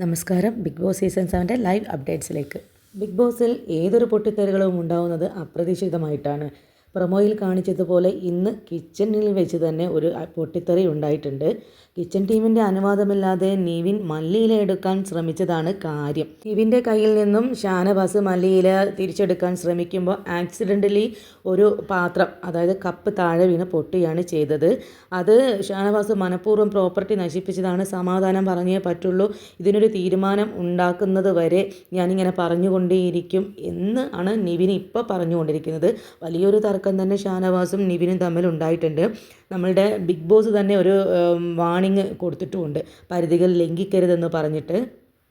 നമസ്കാരം. Bigg Boss season 7 live അപ്ഡേറ്റ്സിലേക്ക്. Bigg ബോസിൽ ഏതൊരു പൊട്ടിത്തെറികളും ഉണ്ടാവുന്നത് അപ്രതീക്ഷിതമായിട്ടാണ്. പ്രൊമോയിൽ കാണിച്ചതുപോലെ ഇന്ന് കിച്ചണിൽ വെച്ച് തന്നെ ഒരു പൊട്ടിത്തെറി ഉണ്ടായിട്ടുണ്ട്. കിച്ചൺ ടീമിൻ്റെ അനുവാദമില്ലാതെ നിവിൻ മല്ലിയില എടുക്കാൻ ശ്രമിച്ചതാണ് കാര്യം. നിവിൻ്റെ കയ്യിൽ നിന്നും ഷാനവാസ് മല്ലിയില തിരിച്ചെടുക്കാൻ ശ്രമിക്കുമ്പോൾ ആക്സിഡൻ്റലി ഒരു പാത്രം, അതായത് കപ്പ് താഴെ വീണ് പൊട്ടുകയാണ് ചെയ്തത്. അത് ഷാനവാസ് മനഃപൂർവ്വം പ്രോപ്പർട്ടി നശിപ്പിച്ചതാണ്, സമാധാനം പറഞ്ഞേ പറ്റുള്ളൂ, ഇതിനൊരു തീരുമാനം ഉണ്ടാക്കുന്നത് വരെ ഞാനിങ്ങനെ പറഞ്ഞുകൊണ്ടേയിരിക്കും എന്ന് ആണ് നിവിൻ ഇപ്പോൾ പറഞ്ഞുകൊണ്ടിരിക്കുന്നത്. വലിയൊരു തർക്കം തന്നെ ഷാനവാസും നിവിനും തമ്മിൽ ഉണ്ടായിട്ടുണ്ട്. നമ്മളുടെ ബിഗ് ബോസ് തന്നെ ഒരു വാണിംഗ് കൊടുത്തിട്ടുമുണ്ട്, പരിധികൾ ലംഘിക്കരുതെന്ന് പറഞ്ഞിട്ട്.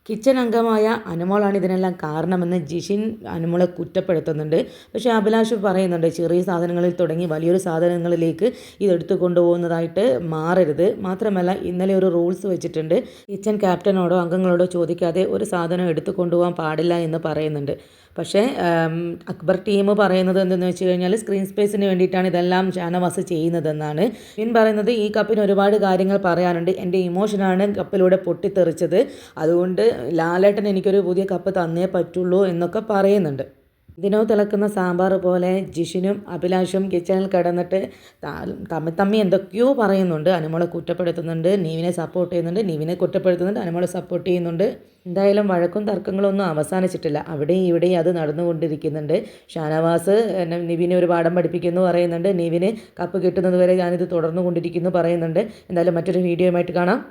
കിച്ചൺ അംഗമായ അനുമോളാണ് ഇതിനെല്ലാം കാരണമെന്ന് ജിഷിൻ അനുമോളെ കുറ്റപ്പെടുത്തുന്നുണ്ട്. പക്ഷേ അഭിലാഷ് പറയുന്നുണ്ട്, ചെറിയ സാധനങ്ങളിൽ തുടങ്ങി വലിയൊരു സാധനങ്ങളിലേക്ക് ഇതെടുത്തു കൊണ്ടുപോകുന്നതായിട്ട് മാറരുത്. മാത്രമല്ല ഇന്നലെ ഒരു റൂൾസ് വെച്ചിട്ടുണ്ട്, കിച്ചൺ ക്യാപ്റ്റനോടോ അംഗങ്ങളോടോ ചോദിക്കാതെ ഒരു സാധനം എടുത്തു കൊണ്ടുപോകാൻ പാടില്ല എന്ന് പറയുന്നുണ്ട്. പക്ഷേ അക്ബർ ടീം പറയുന്നത് എന്തെന്ന് വെച്ച് കഴിഞ്ഞാൽ സ്ക്രീൻ സ്പേസിന് വേണ്ടിയിട്ടാണ് ഇതെല്ലാം ഷാനവാസ് ചെയ്യുന്നതെന്നാണ്. പറയുന്നത് ഈ കപ്പിന് ഒരുപാട് കാര്യങ്ങൾ പറയാനുണ്ട്, എൻ്റെ ഇമോഷനാണ് കപ്പിലൂടെ പൊട്ടിത്തെറിച്ചത്, അതുകൊണ്ട് ലാലേട്ടൻ എനിക്കൊരു പുതിയ കപ്പ് തന്നേ പറ്റുള്ളൂ എന്നൊക്കെ പറയുന്നുണ്ട്. ഇതിനോ തിളക്കുന്ന സാമ്പാർ പോലെ ജിഷിനും അഭിലാഷും കിച്ചണിൽ കിടന്നിട്ട് തമ്മി എന്തൊക്കെയോ പറയുന്നുണ്ട്. അനുമോളെ കുറ്റപ്പെടുത്തുന്നുണ്ട്, നീവിനെ സപ്പോർട്ട് ചെയ്യുന്നുണ്ട്, നീവിനെ കുറ്റപ്പെടുത്തുന്നുണ്ട്, അനുമോളെ സപ്പോർട്ട് ചെയ്യുന്നുണ്ട്. എന്തായാലും വഴക്കും തർക്കങ്ങളൊന്നും അവസാനിച്ചിട്ടില്ല, അവിടെയും ഇവിടെയും അത് നടന്നുകൊണ്ടിരിക്കുന്നുണ്ട്. ഷാനവാസ് നിവിനെ ഒരു പാഠം പഠിപ്പിക്കുന്നു പറയുന്നുണ്ട്, നിവിന് കപ്പ് കിട്ടുന്നത് വരെ ഞാനിത് തുടർന്നു കൊണ്ടിരിക്കുന്നു പറയുന്നുണ്ട്. എന്തായാലും മറ്റൊരു വീഡിയോയുമായിട്ട് കാണാം.